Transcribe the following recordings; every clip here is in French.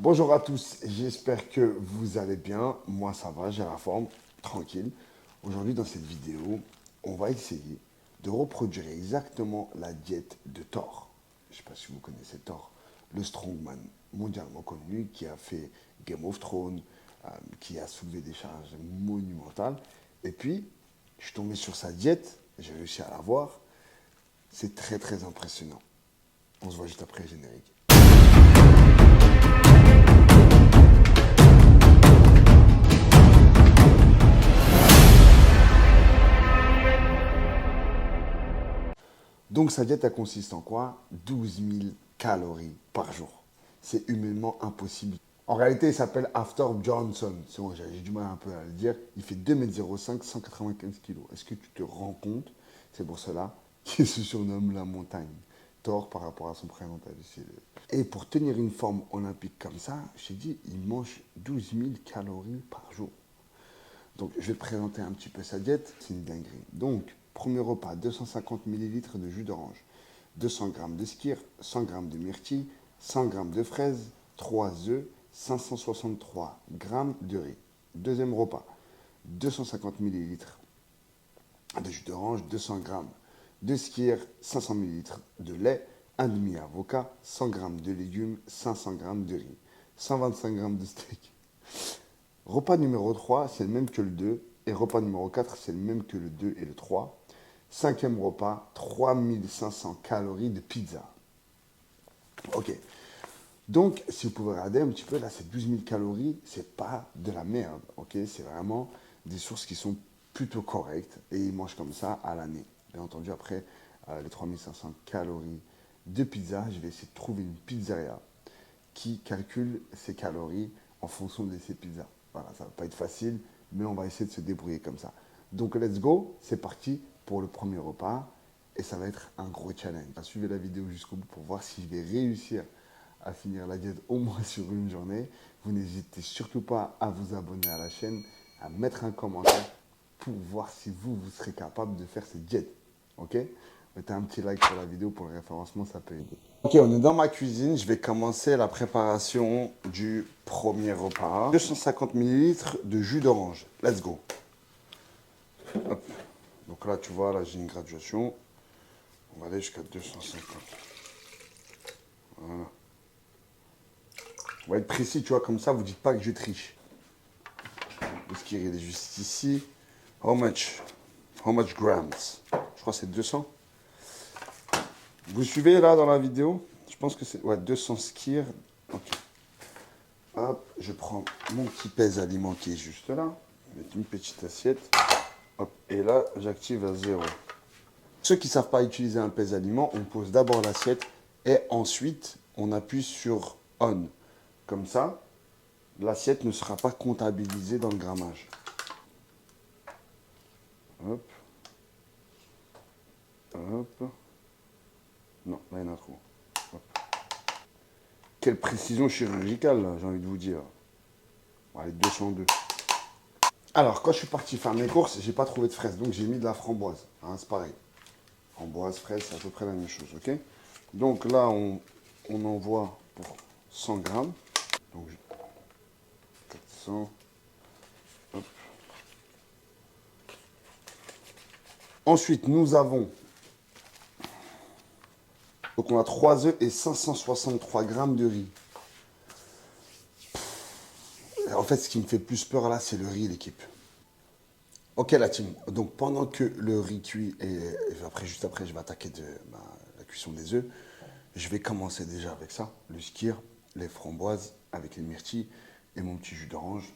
Bonjour à tous, j'espère que vous allez bien. Moi ça va, j'ai la forme, tranquille. Aujourd'hui dans cette vidéo, on va essayer de reproduire exactement la diète de Thor. Je ne sais pas si vous connaissez Thor, le strongman mondialement connu qui a fait Game of Thrones, qui a soulevé des charges monumentales. Et puis, je suis tombé sur sa diète, j'ai réussi à la voir. C'est très très impressionnant. On se voit juste après le générique. Donc sa diète, elle consiste en quoi? 12 000 calories par jour. C'est humainement impossible. En réalité, il s'appelle After Johnson. C'est bon, j'ai du mal un peu à le dire. Il fait 2,05 m, 195 kg. Est-ce que tu te rends compte? C'est pour cela qu'il se surnomme la montagne. Thor par rapport à son prénom. Et pour tenir une forme olympique comme ça, je t'ai dit, il mange 12 000 calories par jour. Donc, je vais te présenter un petit peu sa diète. C'est une dinguerie. Donc, premier repas, 250 ml de jus d'orange, 200 g de skyr, 100 g de myrtille, 100 g de fraises, 3 œufs, 563 g de riz. Deuxième repas, 250 ml de jus d'orange, 200 g de skyr, 500 ml de lait, un demi avocat, 100 g de légumes, 500 g de riz, 125 g de steak. Repas numéro 3, c'est le même que le 2. Et repas numéro 4, c'est le même que le 2 et le 3. Cinquième repas, 3500 calories de pizza. Ok. Donc, si vous pouvez regarder un petit peu, là, c'est 12 000 calories. C'est pas de la merde. Ok. C'est vraiment des sources qui sont plutôt correctes. Et ils mangent comme ça à l'année. Bien entendu, après les 3500 calories de pizza, je vais essayer de trouver une pizzeria qui calcule ses calories en fonction de ses pizzas. Voilà, ça ne va pas être facile, mais on va essayer de se débrouiller comme ça. Donc, let's go, c'est parti pour le premier repas. Et ça va être un gros challenge. Suivez la vidéo jusqu'au bout pour voir si je vais réussir à finir la diète au moins sur une journée. Vous n'hésitez surtout pas à vous abonner à la chaîne, à mettre un commentaire pour voir si vous serez capable de faire cette diète. Ok? Mettez un petit like sur la vidéo pour le référencement, ça peut aider. Ok, on est dans ma cuisine. Je vais commencer la préparation du premier repas. 250 ml de jus d'orange. Let's go. Hop. Donc là, tu vois, là, j'ai une graduation. On va aller jusqu'à 250. Voilà. On va être précis, tu vois, comme ça, vous dites pas que je triche. Le ski, il est juste ici. How much? How much grams? Je crois que c'est 200. Vous suivez là dans la vidéo? Je pense que c'est 200 skirs. Ok. Hop, je prends mon petit pèse-aliment qui est juste là. Avec une petite assiette. Hop, et là, j'active à 0. Ceux qui ne savent pas utiliser un pèse-aliment, on pose d'abord l'assiette et ensuite on appuie sur on. Comme ça, l'assiette ne sera pas comptabilisée dans le grammage. Hop. Hop. Non, là il y en a trop. Hop. Quelle précision chirurgicale, là, j'ai envie de vous dire. Allez, 202. Alors, quand je suis parti faire mes courses, j'ai pas trouvé de fraises, donc j'ai mis de la framboise. Hein, c'est pareil. Framboise, fraise, c'est à peu près la même chose, ok? Donc là, on envoie pour 100 grammes. Donc, 400. Hop. Ensuite, nous avons... Donc, on a 3 œufs et 563 grammes de riz. En fait, ce qui me fait plus peur là, c'est le riz, l'équipe. Ok, la team. Donc, pendant que le riz cuit et après, juste après, je vais attaquer la cuisson des œufs, je vais commencer déjà avec ça, le skyr, les framboises avec les myrtilles et mon petit jus d'orange.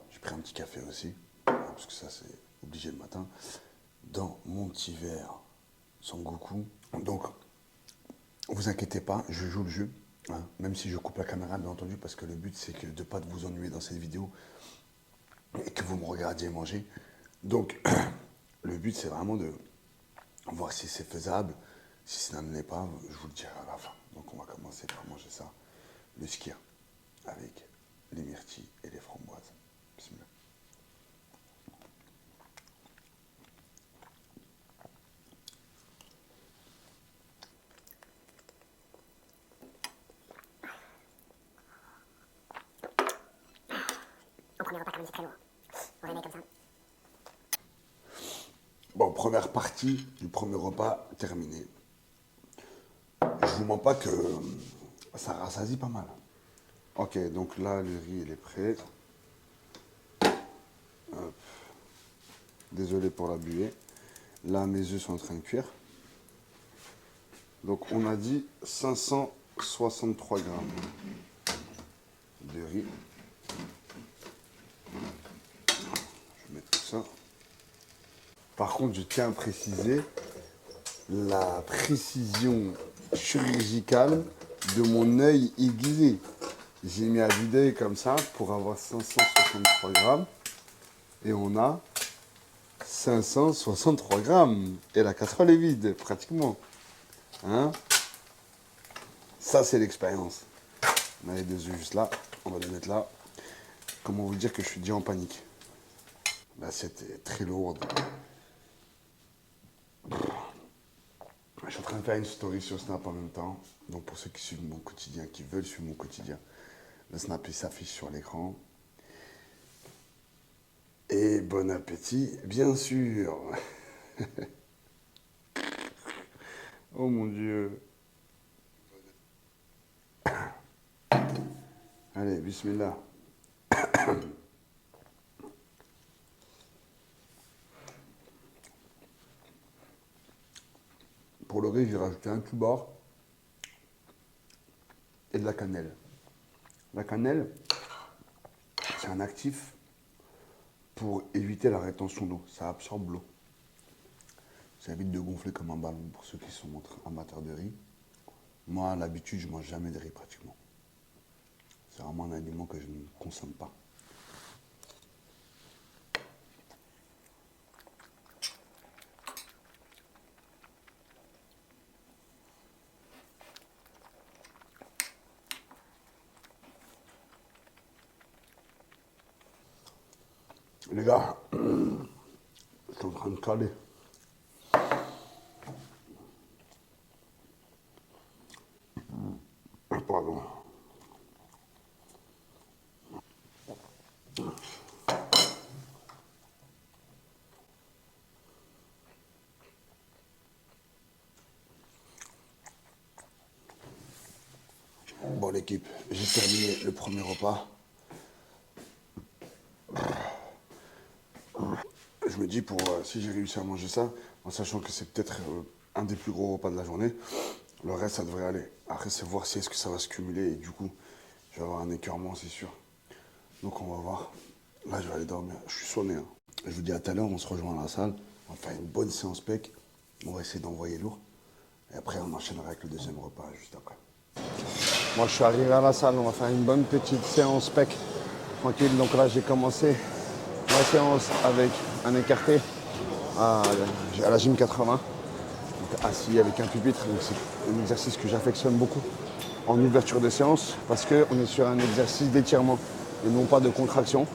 J'ai pris un petit café aussi, parce que ça, c'est obligé le matin. Dans mon petit verre Son Goku. Donc, vous inquiétez pas, je joue le jeu. Hein, même si je coupe la caméra, bien entendu, parce que le but, c'est de ne pas vous ennuyer dans cette vidéo et que vous me regardiez manger. Donc, le but, c'est vraiment de voir si c'est faisable. Si ça ne l'est pas, je vous le dirai à la fin. Donc, on va commencer par manger ça. Le skyr avec les myrtilles et les framboises. Bismillah. c'est très lourd. On remet comme ça. Bon, première partie du premier repas terminé. Je vous mens pas que ça rassasie pas mal. Ok, donc là, le riz, il est prêt. Hop. Désolé pour la buée. Là, mes œufs sont en train de cuire. Donc, on a dit 563 grammes de riz. Je vais mettre tout ça. Par contre, je tiens à préciser la précision chirurgicale de mon œil aiguisé. J'ai mis à vue d'œil comme ça pour avoir 563 grammes. Et on a 563 grammes. Et la casserole est vide, pratiquement. Hein? Ça, c'est l'expérience. On a les deux œufs juste là. On va les mettre là. Comment vous dire que je suis déjà en panique? L'assiette est très lourde. Je suis en train de faire une story sur Snap en même temps. Donc pour ceux qui suivent mon quotidien, qui veulent suivre mon quotidien, le Snap il s'affiche sur l'écran. Et bon appétit, bien sûr. Oh mon Dieu. Allez, bismillah. Pour le riz, j'ai rajouté un cubord et de la cannelle. La cannelle, c'est un actif pour éviter la rétention d'eau. Ça absorbe l'eau. Ça évite de gonfler comme un ballon pour ceux qui sont amateurs de riz. Moi, à l'habitude, je mange jamais de riz pratiquement. C'est vraiment un aliment que je ne consomme pas. Les gars, je suis en train de caler. Pardon. Bon l'équipe, j'ai terminé le premier repas. Je me dis si j'ai réussi à manger ça, en sachant que c'est peut-être un des plus gros repas de la journée, le reste ça devrait aller. Après c'est voir si est-ce que ça va se cumuler et du coup je vais avoir un écœurement c'est sûr. Donc on va voir. Là je vais aller dormir. Je suis sonné. Hein. Je vous dis à tout à l'heure, on se rejoint à la salle, on va faire une bonne séance pec, on va essayer d'envoyer lourd. Et après on enchaînera avec le deuxième repas juste après. Moi je suis arrivé à la salle, on va faire une bonne petite séance pec. Tranquille, donc là j'ai commencé ma séance avec un écarté à la gym 80, donc assis avec un pupitre. Donc c'est un exercice que j'affectionne beaucoup en ouverture de séance parce qu'on est sur un exercice d'étirement et non pas de contraction.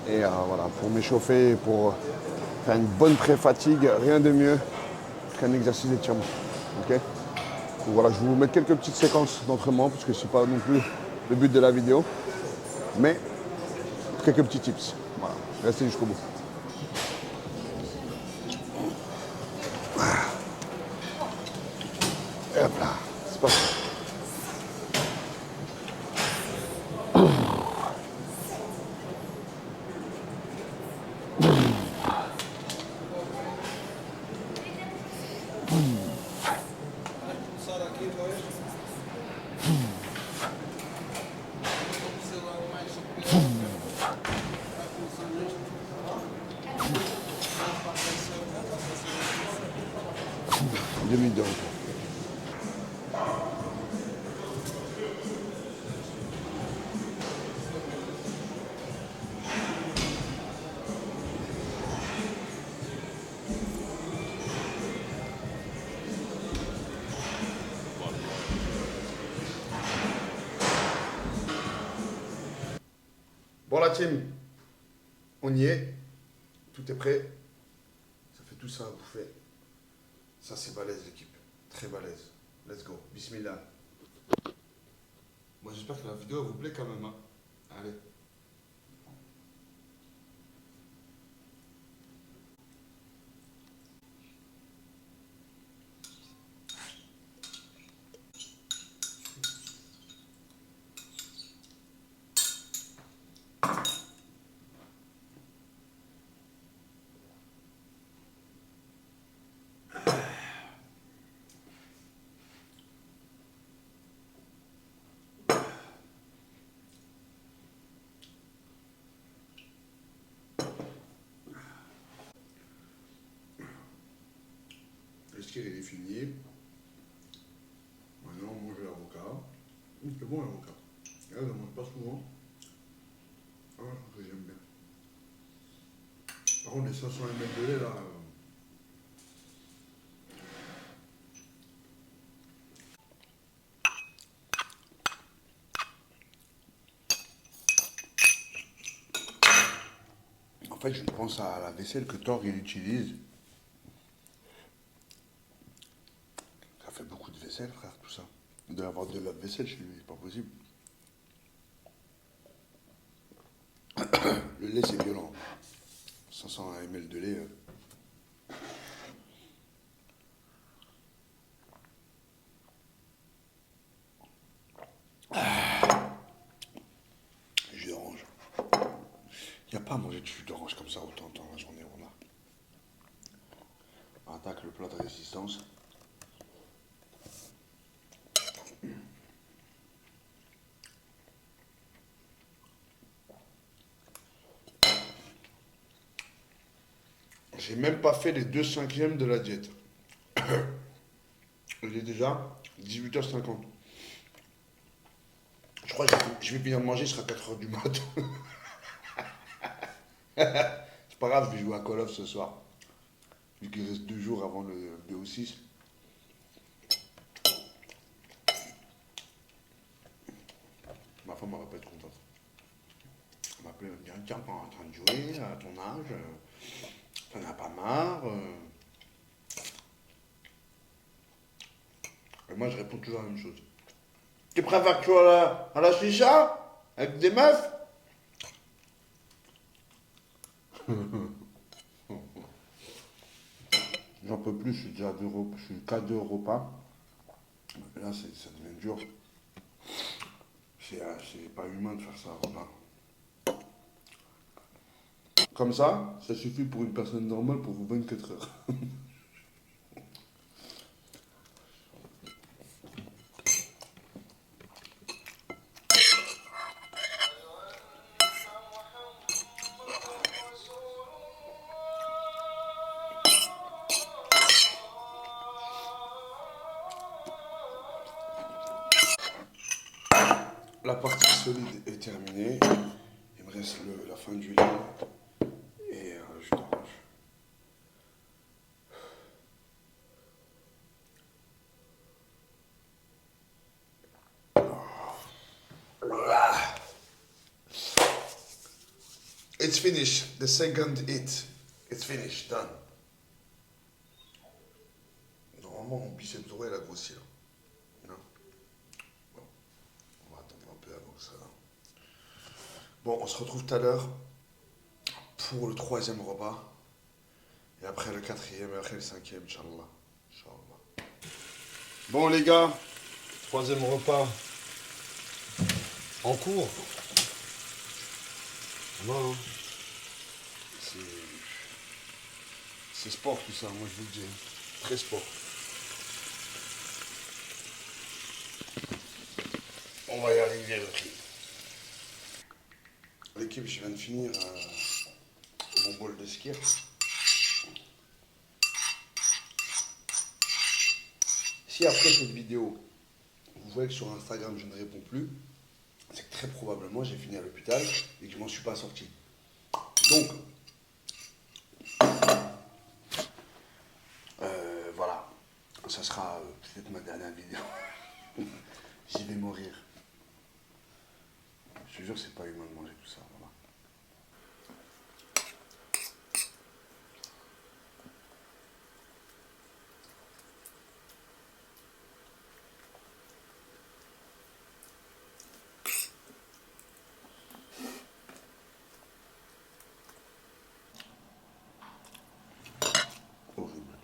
Et voilà, pour m'échauffer, pour faire une bonne pré-fatigue, rien de mieux qu'un exercice d'étirement. Okay, donc voilà, je vais vous mettre quelques petites séquences d'entraînement parce que ce n'est pas non plus le but de la vidéo, mais quelques petits tips. Voilà, restez jusqu'au bout. Et hop là, c'est parti. Demi de repos. Bon la team, on y est, tout est prêt. Ça fait tout ça à bouffer. Ça c'est balèze l'équipe, très balèze. Let's go, bismillah. Moi j'espère que la vidéo vous plaît quand même. Hein. Allez. skir il est fini. Maintenant, on mange l'avocat. C'est bon l'avocat. Là, je ne mange pas souvent. Ah, que j'aime bien. Par contre, les 500 ml de lait, là... En fait, je pense à la vaisselle que Thor il utilise. Ça fait beaucoup de vaisselle, frère, tout ça. Il doit y avoir de la vaisselle chez lui, c'est pas possible. Le lait, c'est violent. 500 ml de lait. Jus d'orange. Il n'y a pas à manger de jus d'orange comme ça autant dans la journée. Voilà. On attaque le plat de résistance. J'ai même pas fait les 2/5 de la diète. Il est déjà 18h50. Je crois que je vais finir de manger, il sera 4h du mat. C'est pas grave, je vais jouer à Call of ce soir. Vu qu'il reste 2 jours avant le BO6. Ma femme, elle va pas être contente. Elle m'appelle, elle me dire, tiens, t'es en train de jouer à ton âge, t'en as pas marre. Et moi, je réponds toujours la même chose. Tu préfères que tu sois à la chicha avec des meufs? J'en peux plus, je suis déjà je suis qu'à 2 repas. Là, ça devient dur. C'est pas humain de faire ça, repas. Comme ça suffit pour une personne normale pour 24 heures. La partie solide est terminée. Il me reste la fin du lait et jus d'orange. It's finished. The second hit. It's finished. Done. Normalement, mon biceps droit, il a grossi là. Non? Bon, on va attendre un peu avant que ça. Bon, on se retrouve tout à l'heure pour le 3e repas. Et après le 4e, et après le 5e, Inch'Allah. Inch'Allah. Bon, les gars, 3e repas en cours. Non, hein. C'est sport tout ça, moi je vous le dis. Très sport. On va y arriver, l'équipe. L'équipe, je viens de finir mon bol de ski. Si après cette vidéo, vous voyez que sur Instagram je ne réponds plus, c'est que très probablement j'ai fini à l'hôpital et que je m'en suis pas sorti. Donc, voilà, ça sera peut-être ma dernière vidéo. J'y vais mourir. Je te jure, c'est pas humain de manger tout ça. Voilà. Horrible.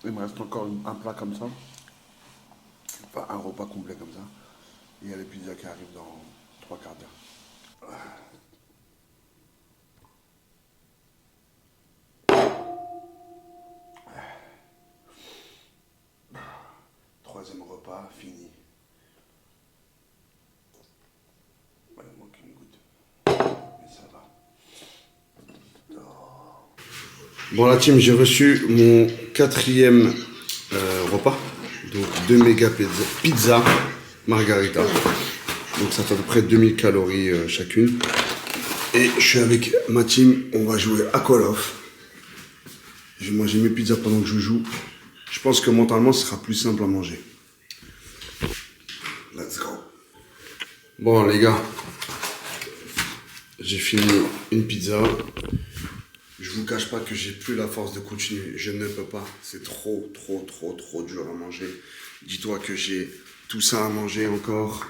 Il me reste encore un plat comme ça. Enfin, un repas complet comme ça. Et il y a les pizzas qui arrivent dans 3 quarts d'heure. 3e repas. pas fini. Ouais, il manque une goutte. Mais ça va. Bon la team, j'ai reçu mon 4e repas. Donc 2 méga pizza margarita. Donc ça fait à peu près 2000 calories chacune. Et je suis avec ma team, on va jouer à Call of. Je vais manger mes pizzas pendant que je joue. Je pense que mentalement ce sera plus simple à manger. Let's go. Bon les gars, j'ai fini une pizza. Je vous cache pas que j'ai plus la force de continuer. Je ne peux pas. C'est trop dur à manger. Dis-toi que j'ai tout ça à manger encore.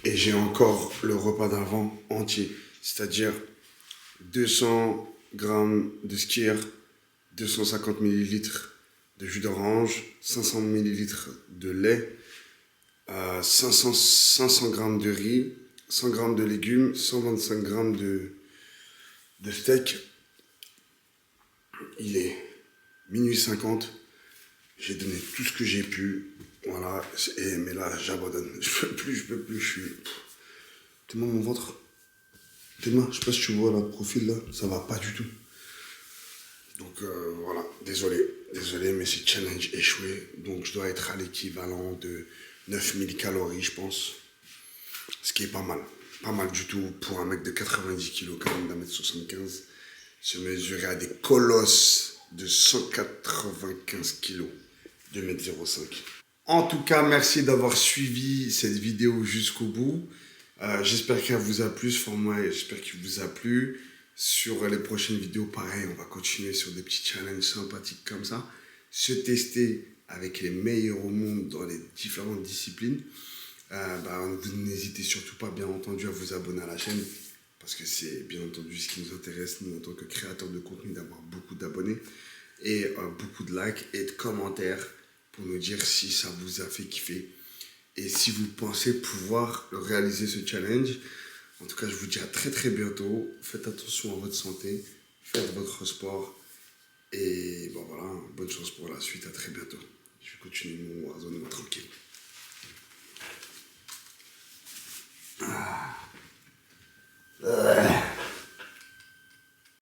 Et j'ai encore le repas d'avant entier. C'est-à-dire 200 grammes de skyr, 250 millilitres de jus d'orange, 500 millilitres de lait, 500 grammes de riz, 100 grammes de légumes, 125 grammes de steak. Il est minuit 50. J'ai donné tout ce que j'ai pu. Voilà. Mais là, j'abandonne. Je peux plus. Je suis... Tellement mon ventre. Tellement, je sais pas si tu vois le profil là. Ça va pas du tout. Donc voilà. Désolé, mais c'est challenge échoué. Donc je dois être à l'équivalent de 9000 calories, je pense. Ce qui est pas mal. Pas mal du tout pour un mec de 90 kg quand même, d'1m75. Se mesurer à des colosses de 195 kg, 2m05. En tout cas, merci d'avoir suivi cette vidéo jusqu'au bout. J'espère qu'elle vous a plu, ce format, j'espère qu'il vous a plu. Sur les prochaines vidéos, pareil, on va continuer sur des petits challenges sympathiques comme ça. Se tester avec les meilleurs au monde dans les différentes disciplines. Vous n'hésitez surtout pas, bien entendu, à vous abonner à la chaîne. Parce que c'est bien entendu ce qui nous intéresse, nous, en tant que créateurs de contenu, d'avoir beaucoup d'abonnés et beaucoup de likes et de commentaires pour nous dire si ça vous a fait kiffer et si vous pensez pouvoir réaliser ce challenge. En tout cas, je vous dis à très bientôt. Faites attention à votre santé, faites votre sport et bon voilà, bonne chance pour la suite, à très bientôt.